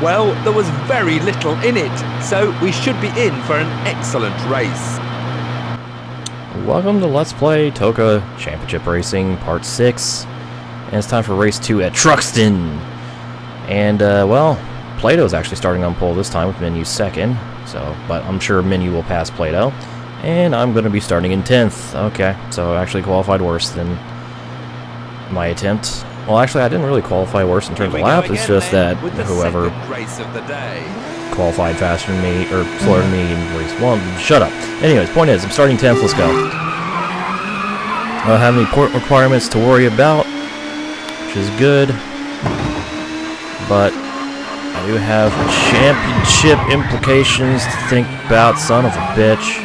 Well, there was very little in it, so we should be in for an excellent race. Welcome to Let's Play TOCA Championship Racing Part 6. And it's time for Race 2 at Thruxton. And, well, Plato's actually starting on pole this time with Menu second. So, but I'm sure Menu will pass Plato. And I'm going to be starting in 10th. Okay, so I actually qualified worse than my attempt. Well, actually, I didn't really qualify worse in terms of laps. It's just that whoever qualified faster than me, or slower than me in race 1. Shut up. Anyways, point is, I'm starting 10th. Let's go. I don't have any port requirements to worry about, which is good. But I do have championship implications to think about, son of a bitch.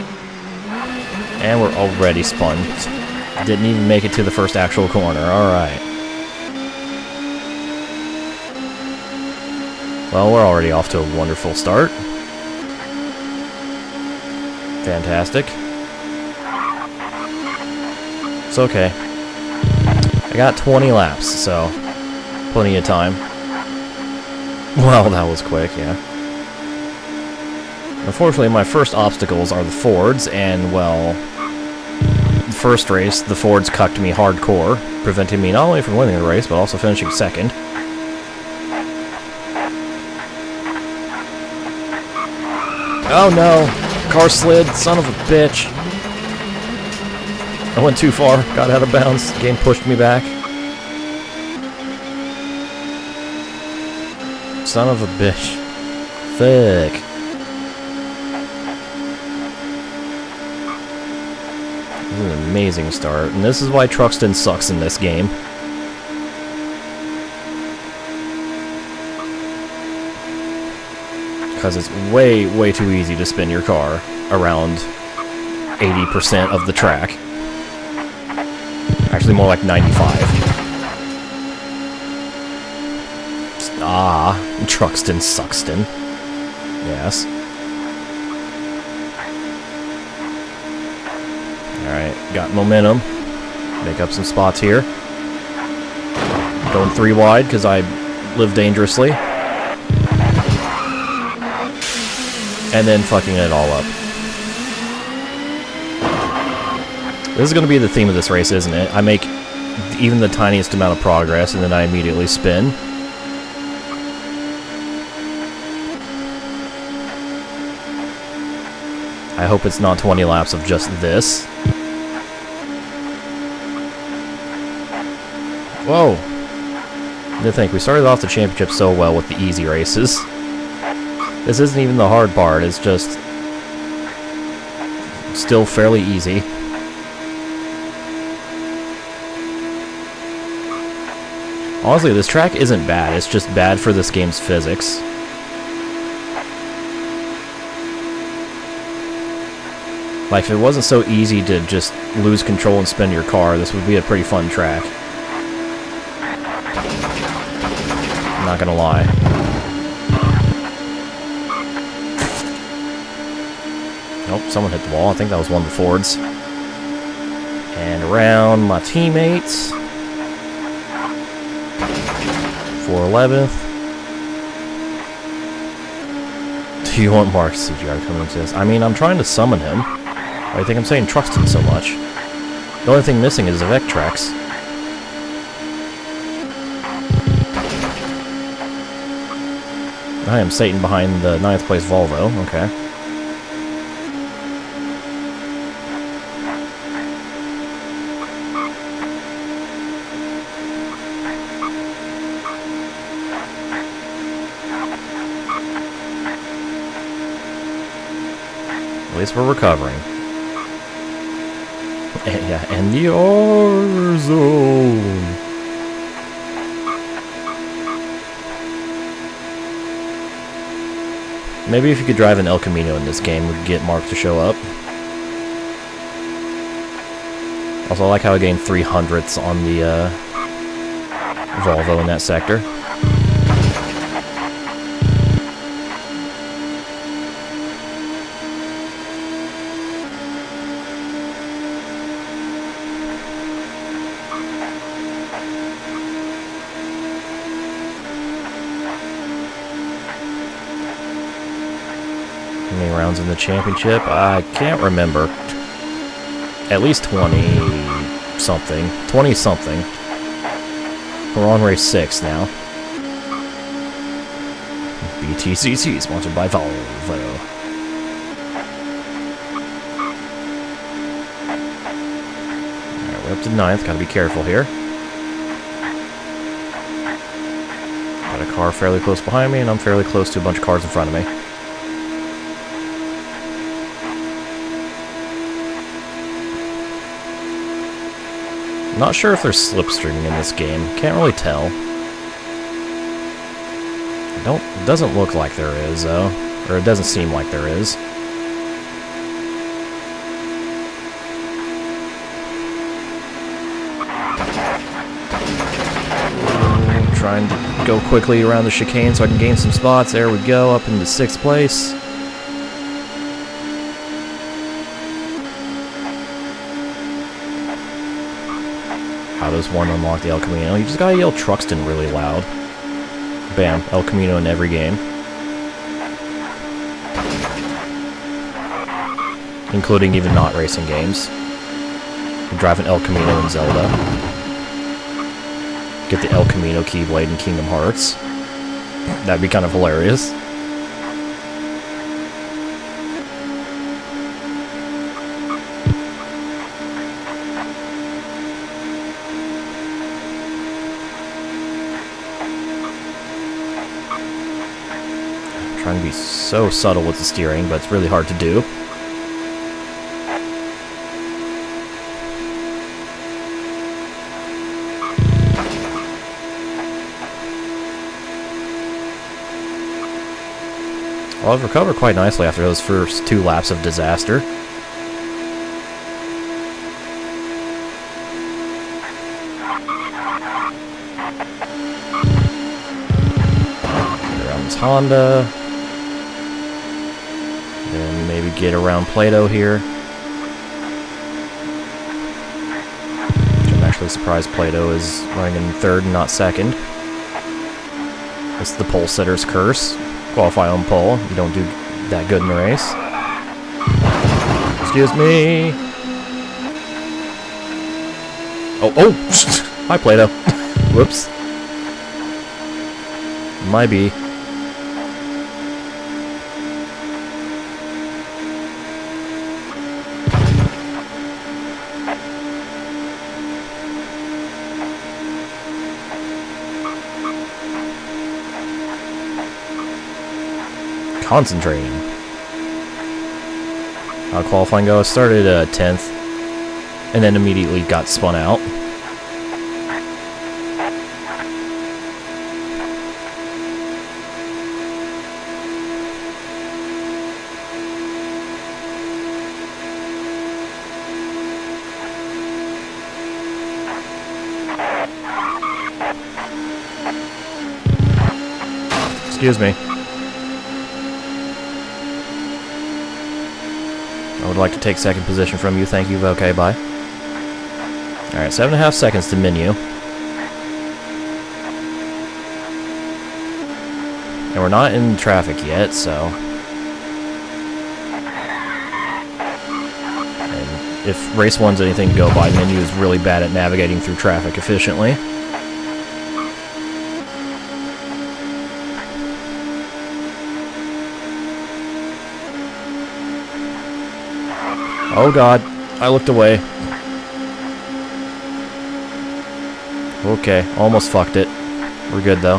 And we're already spun. Didn't even make it to the first actual corner. Alright. Well, we're already off to a wonderful start. Fantastic. It's okay. I got 20 laps, so plenty of time. Well, that was quick, yeah. Unfortunately, my first obstacles are the Fords, and, well, the first race, the Fords cucked me hardcore, preventing me not only from winning the race, but also finishing second. Oh no! Car slid, son of a bitch. I went too far, got out of bounds, the game pushed me back. Son of a bitch. Fuck. This is an amazing start, and this is why Thruxton sucks in this game. Because it's way, way too easy to spin your car around 80% of the track. Actually, more like 95. Ah, Thruxton, Suxton. Yes. Alright, got momentum. Make up some spots here. Going 3 wide because I live dangerously. And then fucking it all up. This is going to be the theme of this race, isn't it? I make even the tiniest amount of progress, and then I immediately spin. I hope it's not 20 laps of just this. Whoa! To think, we started off the championship so well with the easy races. This isn't even the hard part, it's just still fairly easy. Honestly, this track isn't bad, it's just bad for this game's physics. Like, if it wasn't so easy to just lose control and spin your car, this would be a pretty fun track. I'm not gonna lie. Nope, someone hit the wall. I think that was one of the Fords. And around my teammates. For 11th. Do you want Mark CGR coming into this? I mean, I'm trying to summon him. Why do you think I'm saying Thruxton so much? The only thing missing is the Vectrex. I am Satan behind the 9th place Volvo. Okay. At least we're recovering. Yeah, and the R zone. Maybe if you could drive an El Camino in this game, we could get Mark to show up. Also, I like how I gained 300ths on the Volvo in that sector. How many rounds in the championship? I can't remember. At least 20-something. 20-something. We're on race 6 now. BTCC, sponsored by Volvo. Alright, we're up to 9th. Gotta be careful here. Got a car fairly close behind me, and I'm fairly close to a bunch of cars in front of me. Not sure if there's slipstreaming in this game. Can't really tell. It doesn't look like there is, though. Or it doesn't seem like there is. Trying to go quickly around the chicane so I can gain some spots. There we go, up into 6th place. How does one unlock the El Camino? You just gotta yell Thruxton really loud. Bam, El Camino in every game. Including even not racing games. You drive an El Camino in Zelda. Get the El Camino Keyblade in Kingdom Hearts. That'd be kind of hilarious. Trying to be so subtle with the steering, but it's really hard to do. Well, I've recovered quite nicely after those first 2 laps of disaster. Get around this Honda. And maybe get around Plato here. Which I'm actually surprised Plato is running in 3rd and not 2nd. It's the pole setter's curse. Qualify on pole. You don't do that good in the race. Excuse me. Oh! Hi, Plato. Whoops. Might be. Concentrating. How qualifying go? I started 10th, and then immediately got spun out. Excuse me. I would like to take 2nd position from you. Thank you. Okay, bye. Alright, 7.5 seconds to menu. And we're not in traffic yet, so... And if race 1's anything to go by, menu is really bad at navigating through traffic efficiently. Oh god, I looked away. Okay, almost fucked it. We're good though.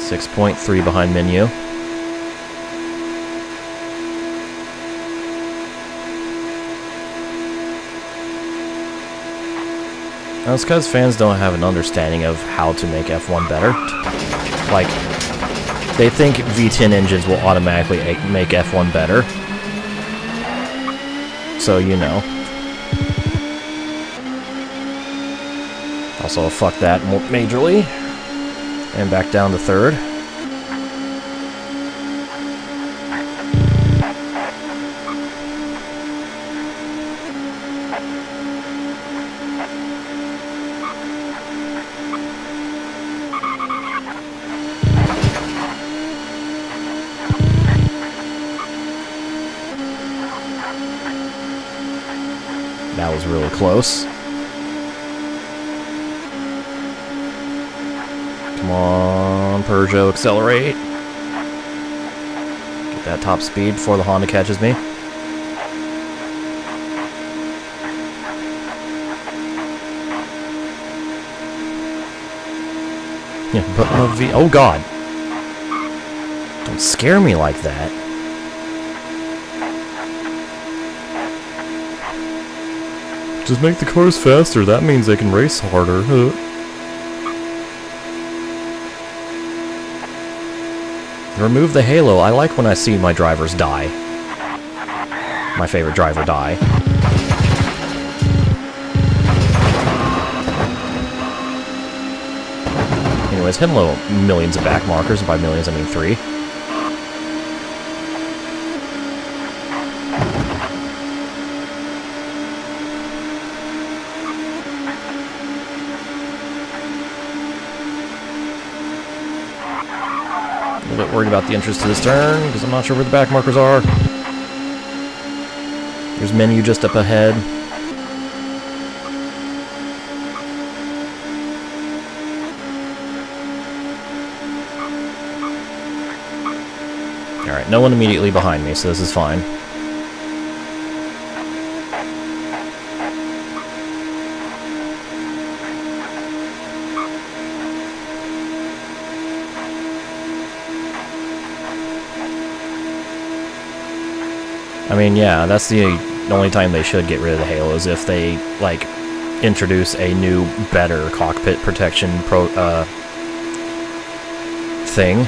.3 behind menu. That's because fans don't have an understanding of how to make F1 better. Like, they think V10 engines will automatically make F1 better. So, you know. Also, fuck that majorly. And back down to 3rd. That was really close. Come on, Peugeot, accelerate. Get that top speed before the Honda catches me. Yeah, but no V. Oh God! Don't scare me like that. Just make the cars faster. That means they can race harder. Remove the halo. I like when I see my drivers die. My favorite driver die. Anyways, hello, millions of back markers. By millions, I mean 3. A little bit worried about the entrance to this turn, because I'm not sure where the back markers are. There's menu just up ahead. Alright, no one immediately behind me, so this is fine. I mean, yeah, that's the only time they should get rid of the halos, if they, like, introduce a new, better cockpit protection thing.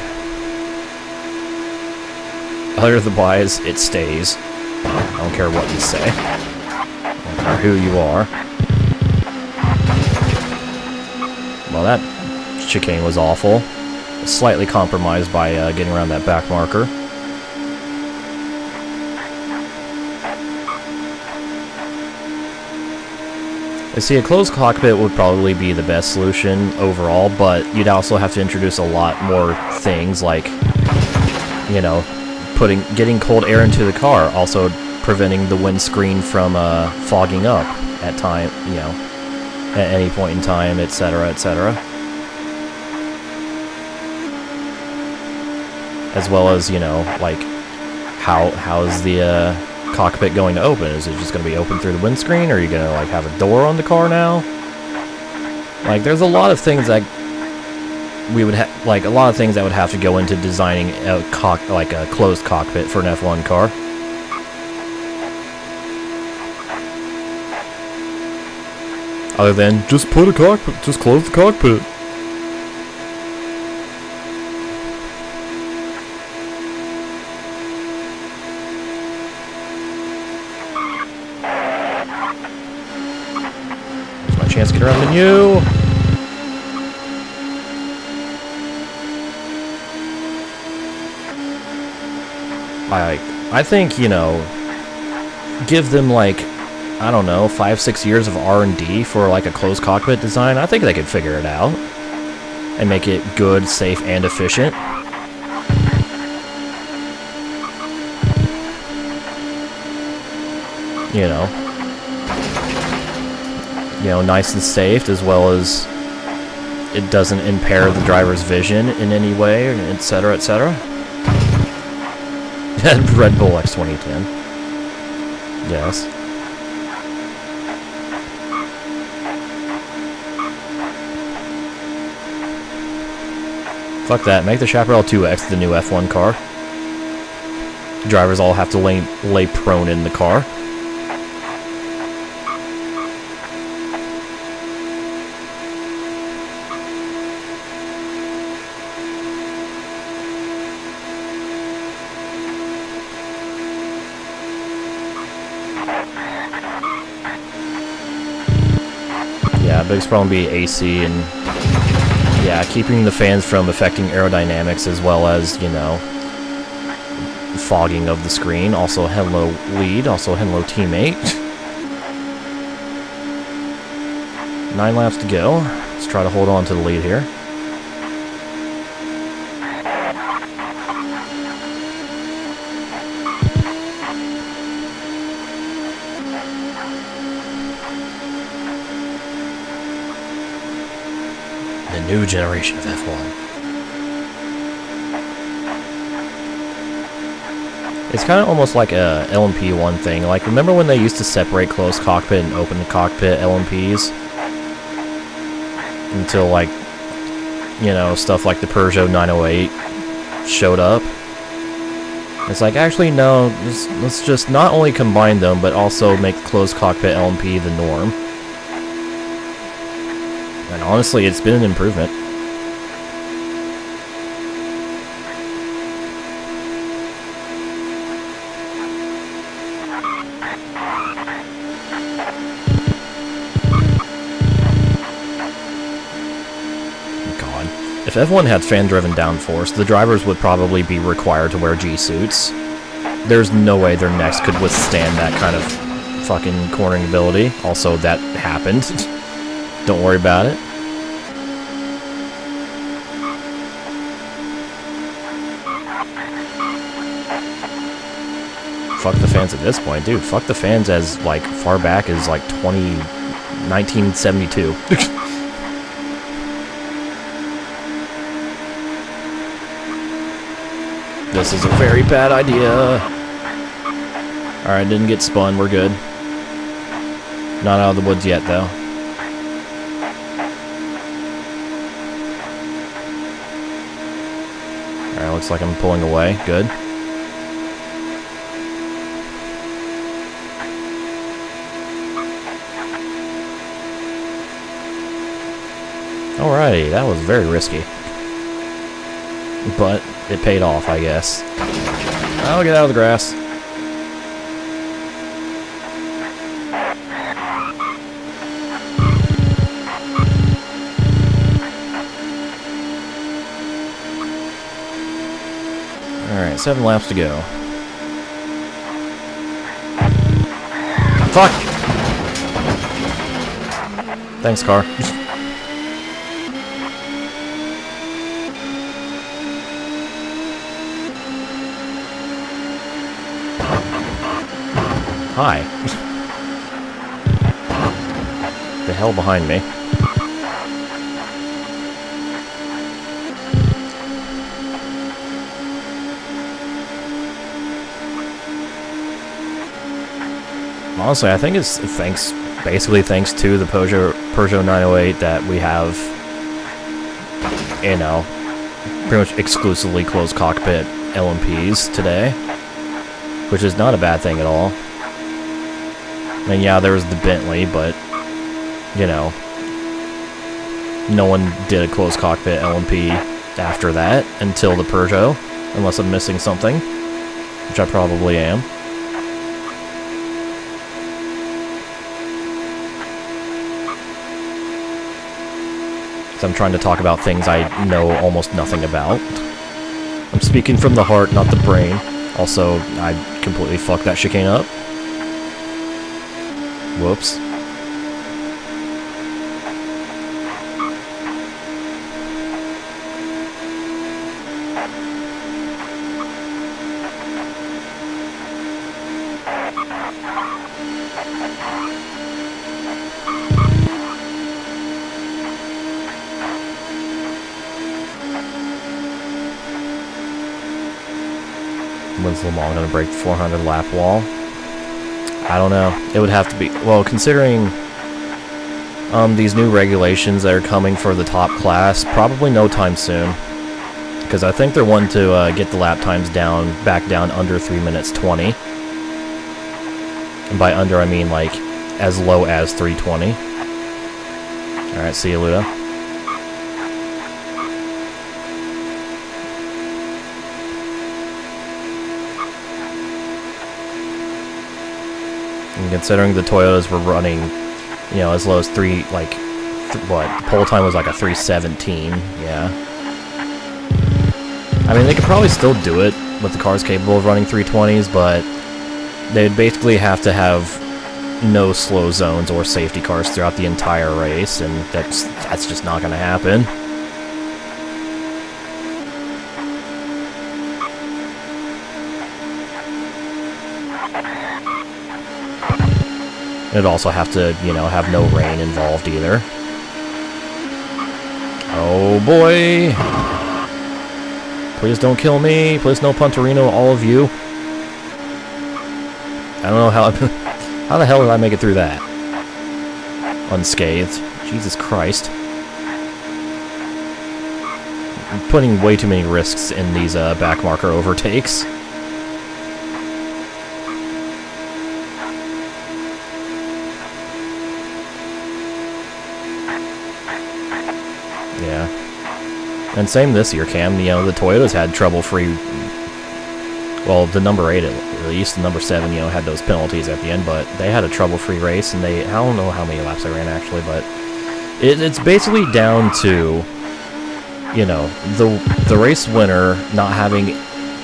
Otherwise, it stays. I don't care what you say. I don't care who you are. Well, that chicane was awful. Slightly compromised by getting around that back marker. I see a closed cockpit would probably be the best solution overall, but you'd also have to introduce a lot more things like, you know, getting cold air into the car, also preventing the windscreen from fogging up at time, you know, at any point in time, etc., etc. As well as, you know, like, how's the cockpit going to open? Is it just going to be open through the windscreen, or are you going to, like, have a door on the car now? Like, there's a lot of things that we would have, like, a lot of things that would have to go into designing a closed cockpit for an F1 car. Other than just put a cockpit, just close the cockpit. There's my chance to get around the menu. I think, you know, give them, like, I don't know, 5-6 years of R&D for, like, a closed cockpit design. I think they could figure it out and make it good, safe, and efficient. You know, nice and safe, as well as it doesn't impair the driver's vision in any way, etc., etc. Red Bull X 2010. Yes. Fuck that. Make the Chaparral 2X the new F1 car. Drivers all have to lay prone in the car. Yeah, biggest problem would be AC and, yeah, keeping the fans from affecting aerodynamics, as well as, you know, fogging of the screen. Also, hello lead, also hello teammate. 9 laps to go. Let's try to hold on to the lead here. new generation of F1. It's kind of almost like a LMP1 thing. Like, remember when they used to separate closed cockpit and open cockpit LMPs? Until, like, you know, stuff like the Peugeot 908 showed up. It's like, actually, no, let's just not only combine them, but also make closed cockpit LMP the norm. And honestly, it's been an improvement. If F1 had fan-driven downforce, the drivers would probably be required to wear G-suits. There's no way their necks could withstand that kind of fucking cornering ability. Also, that happened. Don't worry about it. Fuck the fans at this point. Dude, fuck the fans as, like, far back as, like, 1972. This is a very bad idea. Alright, didn't get spun, we're good. Not out of the woods yet, though. Alright, looks like I'm pulling away. Good. Alrighty, that was very risky. But it paid off, I guess. I'll get out of the grass. Alright, 7 laps to go. Fuck! Thanks, car. Hi. The hell behind me? Honestly, I think it's basically thanks to the Peugeot 908 that we have, you know, pretty much exclusively closed cockpit LMPs today, which is not a bad thing at all. I mean, yeah, there was the Bentley, but, you know, no one did a closed cockpit LMP after that until the Peugeot, unless I'm missing something, which I probably am. So I'm trying to talk about things I know almost nothing about. I'm speaking from the heart, not the brain. Also, I completely fucked that chicane up. Whoops. When's Le Mans gonna break the 400 lap wall? I don't know. It would have to be... Well, considering these new regulations that are coming for the top class, probably no time soon. Because I think they're wanting to get the lap times back down under 3 minutes 20. And by under, I mean, like, as low as 3:20. Alright, see you, Ludo. And considering the Toyotas were running, you know, as low as what, pole time was like a 3:17, yeah. I mean, they could probably still do it with the cars capable of running 3:20s, but they'd basically have to have no slow zones or safety cars throughout the entire race, and that's just not going to happen. It'd also have to, you know, have no rain involved either. Oh boy! Please don't kill me. Please no Punterino, all of you. I don't know how... how the hell did I make it through that? Unscathed. Jesus Christ. I'm putting way too many risks in these backmarker overtakes. Yeah. And same this year, Cam. You know, the Toyotas had trouble-free... Well, the number 8 at least, the number 7, you know, had those penalties at the end, but they had a trouble-free race, and they... I don't know how many laps they ran, actually, but... It's basically down to, you know, the race winner not having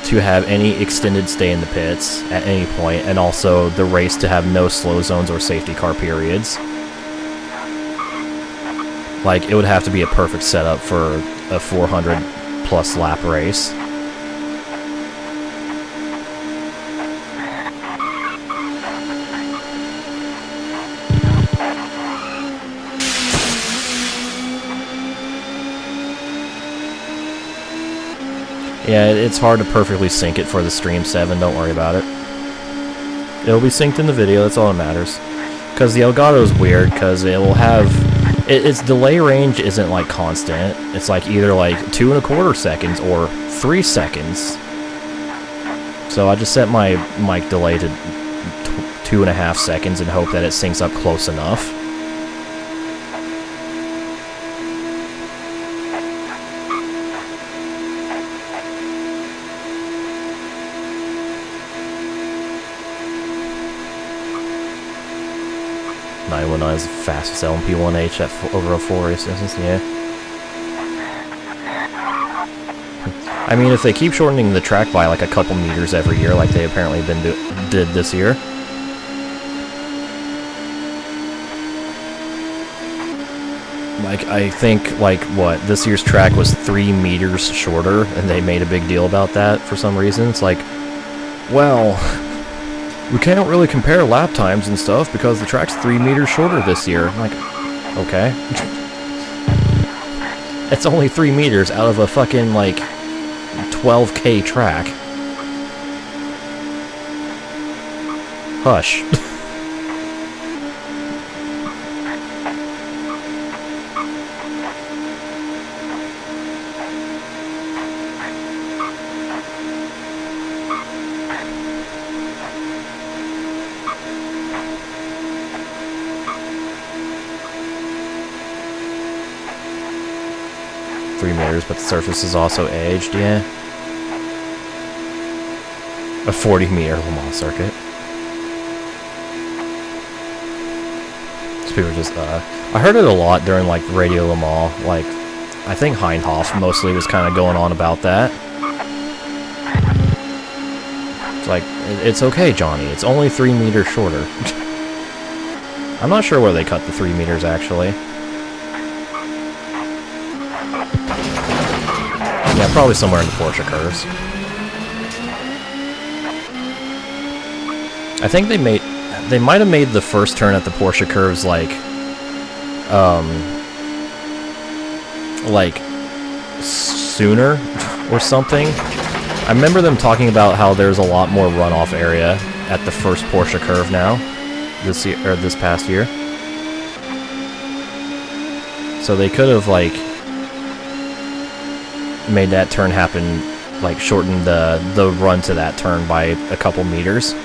to have any extended stay in the pits at any point, and also the race to have no slow zones or safety car periods. Like, it would have to be a perfect setup for a 400-plus lap race. Yeah, it's hard to perfectly sync it for the Stream 7, don't worry about it. It'll be synced in the video, that's all that matters. Because the Elgato's weird, because it will have... Its delay range isn't, like, constant. It's, like, either, like, 2¼ seconds or 3 seconds. So I just set my mic delay to 2.5 seconds and hope that it syncs up close enough. Is the fastest LMP1H at over a 4 race distance, yeah. I mean, if they keep shortening the track by like a couple meters every year, like they apparently did this year, like I think like what this year's track was 3 meters shorter, and they made a big deal about that for some reason. It's like, well. We can't really compare lap times and stuff because the track's 3 meters shorter this year. I'm like, okay. It's only 3 meters out of a fucking, like, 12K track. Hush. 3 meters, but the surface is also aged, yeah. A 40-meter Le Mans circuit. So people just, I heard it a lot during, like, Radio Le Mans. Like, I think Heinhoff mostly was kind of going on about that. It's like, it's okay, Johnny. It's only 3 meters shorter. I'm not sure where they cut the 3 meters, actually. Yeah, probably somewhere in the Porsche curves. I think they might have made the first turn at the Porsche curves like sooner or something. I remember them talking about how there's a lot more runoff area at the first Porsche curve now this year, or this past year. So they could have like made that turn happen, like shortened the run to that turn by a couple meters.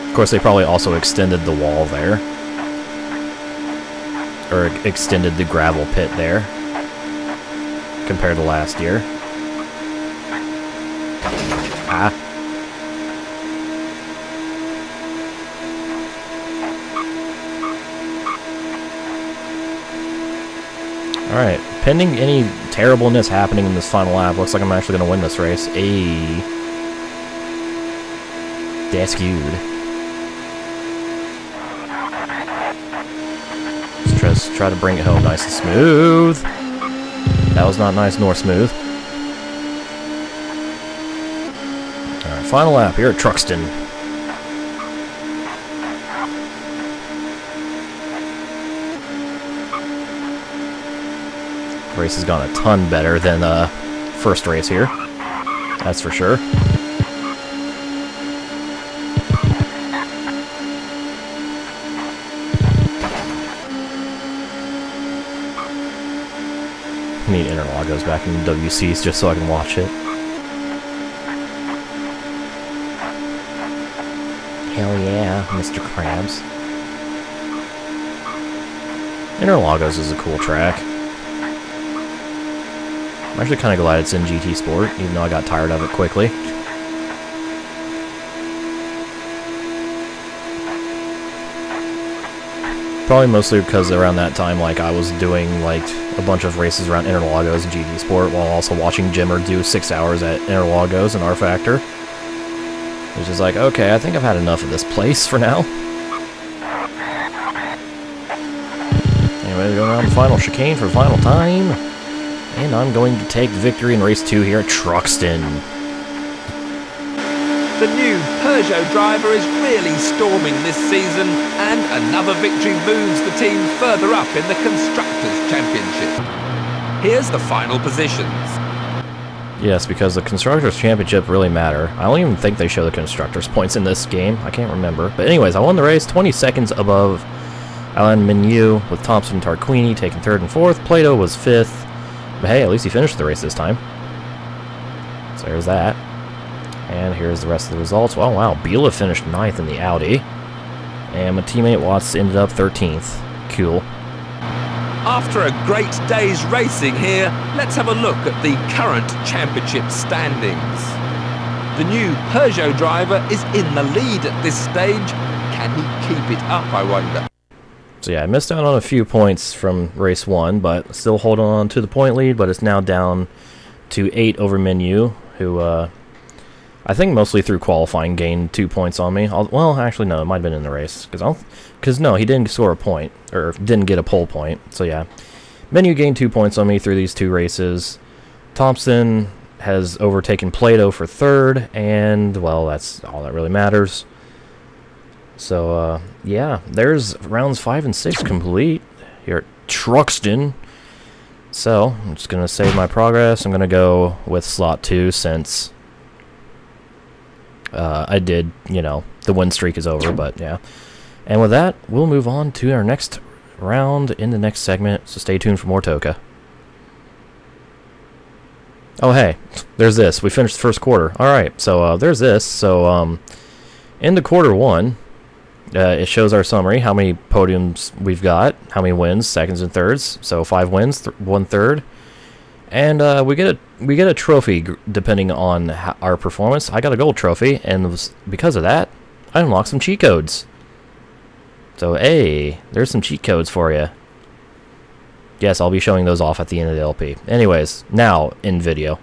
Of course, they probably also extended the wall there, or extended the gravel pit there compared to last year. Ah. Alright, pending any terribleness happening in this final lap, looks like I'm actually going to win this race. That's good. Let's try to bring it home nice and smooth. That was not nice nor smooth. Alright, final lap here at Thruxton. race has gone a ton better than first race here. That's for sure. I need Interlagos back in the WCs just so I can watch it. Hell yeah, Mr. Krabs. Interlagos is a cool track. I'm actually kind of glad it's in GT Sport, even though I got tired of it quickly. Probably mostly because around that time, like, I was doing, like, a bunch of races around Interlagos and GT Sport, while also watching Jimmer do 6 hours at Interlagos and R-Factor. Which is like, okay, I think I've had enough of this place for now. Anyway, going around the final chicane for the final time. And I'm going to take victory in race 2 here at Thruxton. The new Peugeot driver is really storming this season, and another victory moves the team further up in the Constructors' Championship. Here's the final positions. Yes, because the Constructors' Championship really matter. I don't even think they show the Constructors' points in this game. I can't remember. But anyways, I won the race 20 seconds above Alain Menu, with Thompson and Tarquini taking 3rd and 4th. Plato was 5th. But hey, at least he finished the race this time. So there's that. And here's the rest of the results. Oh wow, Biela finished 9th in the Audi. And my teammate Watts ended up 13th. Cool. After a great day's racing here, let's have a look at the current championship standings. The new Peugeot driver is in the lead at this stage. Can he keep it up, I wonder? So yeah, I missed out on a few points from race 1, but still holding on to the point lead, but it's now down to 8 over Menu, who, I think mostly through qualifying gained 2 points on me. Well, actually, no, it might have been in the race, because no, he didn't score a point, or didn't get a pole point, so yeah. Menu gained 2 points on me through these 2 races. Thompson has overtaken Plato for 3rd, and, well, that's all that really matters. So, yeah, there's rounds 5 and 6 complete here at Thruxton. So, I'm just going to save my progress. I'm going to go with slot 2 since I did, you know, the win streak is over, but yeah. And with that, we'll move on to our next round in the next segment, so stay tuned for more TOCA. Oh, hey, there's this. We finished the first quarter. Alright, so there's this. So, in the quarter 1, it shows our summary, how many podiums we've got, how many wins, seconds and thirds. So 5 wins, 1 third, and we get a trophy depending on our performance. I got a gold trophy, and because of that, I unlocked some cheat codes. So hey, there's some cheat codes for you. Yes, I'll be showing those off at the end of the LP. Anyways, now in video.